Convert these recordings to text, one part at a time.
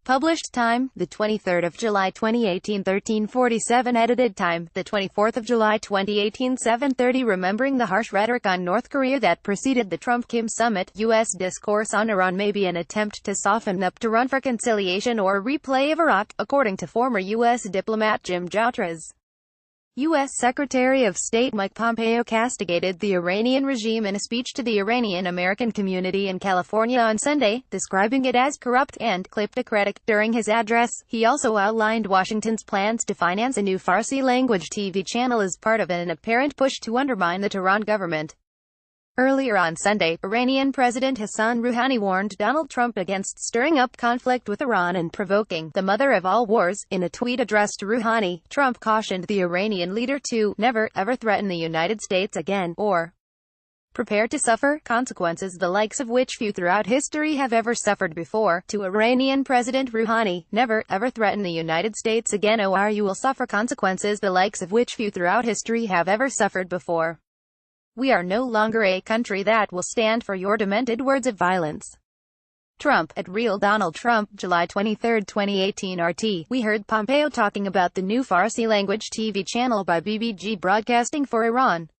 Published time, the 23rd of July 2018, 13:47. Edited time, the 24th of July 2018, 7:30. Remembering the harsh rhetoric on North Korea that preceded the Trump-Kim summit, U.S. discourse on Iran may be an attempt to soften up to run for conciliation or replay of Iraq, according to former U.S. diplomat Jim Jatras. U.S. Secretary of State Mike Pompeo castigated the Iranian regime in a speech to the Iranian-American community in California on Sunday, describing it as corrupt and kleptocratic. During his address, he also outlined Washington's plans to finance a new Farsi-language TV channel as part of an apparent push to undermine the Tehran government. Earlier on Sunday, Iranian President Hassan Rouhani warned Donald Trump against stirring up conflict with Iran and provoking the mother of all wars. In a tweet addressed to Rouhani, Trump cautioned the Iranian leader to never, ever threaten the United States again, or prepare to suffer consequences the likes of which few throughout history have ever suffered before. To Iranian President Rouhani, never, ever threaten the United States again, or you will suffer consequences the likes of which few throughout history have ever suffered before. We are no longer a country that will stand for your demented words of violence. Trump, at Real Donald Trump, July 23, 2018. RT. We heard Pompeo talking about the new Farsi-language TV channel by BBG Broadcasting for Iran.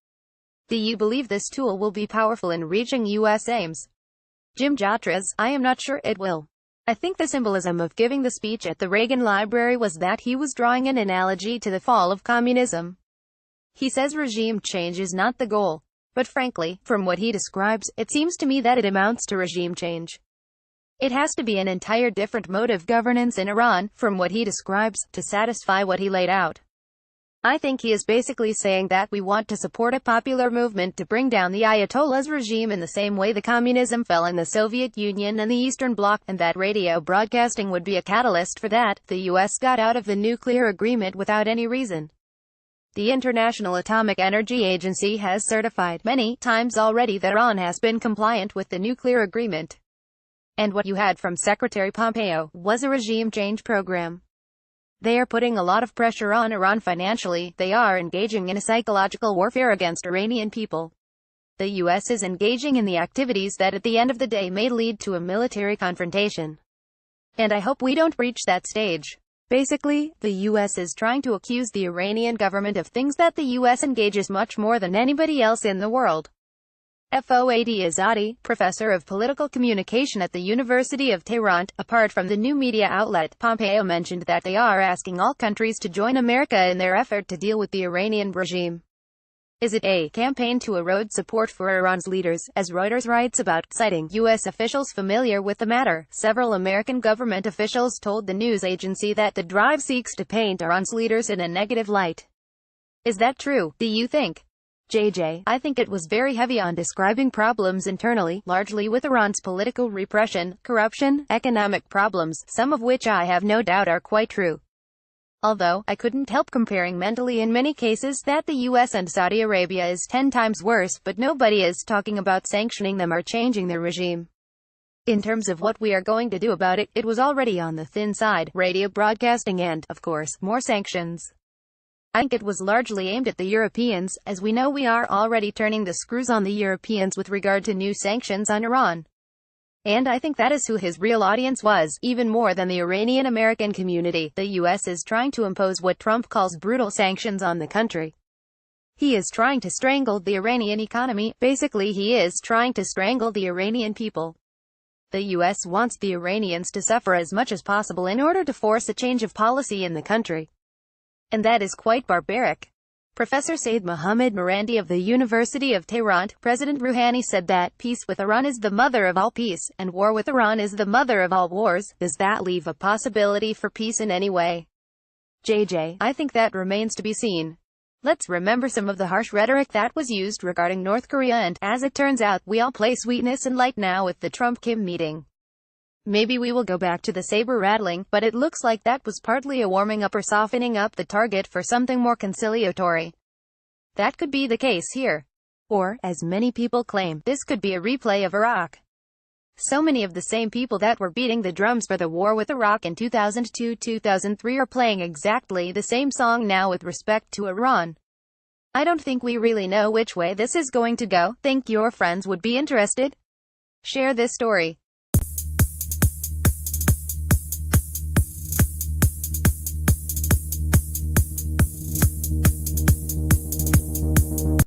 Do you believe this tool will be powerful in reaching U.S. aims? Jim Jatras, I am not sure it will. I think the symbolism of giving the speech at the Reagan Library was that he was drawing an analogy to the fall of communism. He says regime change is not the goal. But frankly, from what he describes, it seems to me that it amounts to regime change. It has to be an entire different mode of governance in Iran, from what he describes, to satisfy what he laid out. I think he is basically saying that we want to support a popular movement to bring down the Ayatollah's regime in the same way the communism fell in the Soviet Union and the Eastern Bloc, and that radio broadcasting would be a catalyst for that. The U.S. got out of the nuclear agreement without any reason. The International Atomic Energy Agency has certified many times already that Iran has been compliant with the nuclear agreement. And what you had from Secretary Pompeo was a regime change program. They are putting a lot of pressure on Iran financially. They are engaging in a psychological warfare against Iranian people. The U.S. is engaging in the activities that at the end of the day may lead to a military confrontation. And I hope we don't reach that stage. Basically, the U.S. is trying to accuse the Iranian government of things that the U.S. engages much more than anybody else in the world. Fuad Azadi, professor of political communication at the University of Tehran, apart from the new media outlet, Pompeo mentioned that they are asking all countries to join America in their effort to deal with the Iranian regime. Is it a campaign to erode support for Iran's leaders, as Reuters writes about, citing U.S. officials familiar with the matter? Several American government officials told the news agency that the drive seeks to paint Iran's leaders in a negative light. Is that true, do you think? JJ, I think it was very heavy on describing problems internally, largely with Iran's political repression, corruption, economic problems, some of which I have no doubt are quite true. Although, I couldn't help comparing mentally in many cases that the US and Saudi Arabia is 10 times worse, but nobody is talking about sanctioning them or changing their regime. In terms of what we are going to do about it, it was already on the thin side, radio broadcasting and, of course, more sanctions. I think it was largely aimed at the Europeans, as we know we are already turning the screws on the Europeans with regard to new sanctions on Iran. And I think that is who his real audience was, even more than the Iranian-American community. The U.S. is trying to impose what Trump calls brutal sanctions on the country. He is trying to strangle the Iranian economy. Basically, he is trying to strangle the Iranian people. The U.S. wants the Iranians to suffer as much as possible in order to force a change of policy in the country. And that is quite barbaric. Professor Said Mohammad Marandi of the University of Tehran, President Rouhani said that peace with Iran is the mother of all peace, and war with Iran is the mother of all wars. Does that leave a possibility for peace in any way? JJ, I think that remains to be seen. Let's remember some of the harsh rhetoric that was used regarding North Korea, and, as it turns out, we all play sweetness and light now with the Trump-Kim meeting. Maybe we will go back to the saber-rattling, but it looks like that was partly a warming up or softening up the target for something more conciliatory. That could be the case here. Or, as many people claim, this could be a replay of Iraq. So many of the same people that were beating the drums for the war with Iraq in 2002-2003 are playing exactly the same song now with respect to Iran. I don't think we really know which way this is going to go. Think your friends would be interested? Share this story.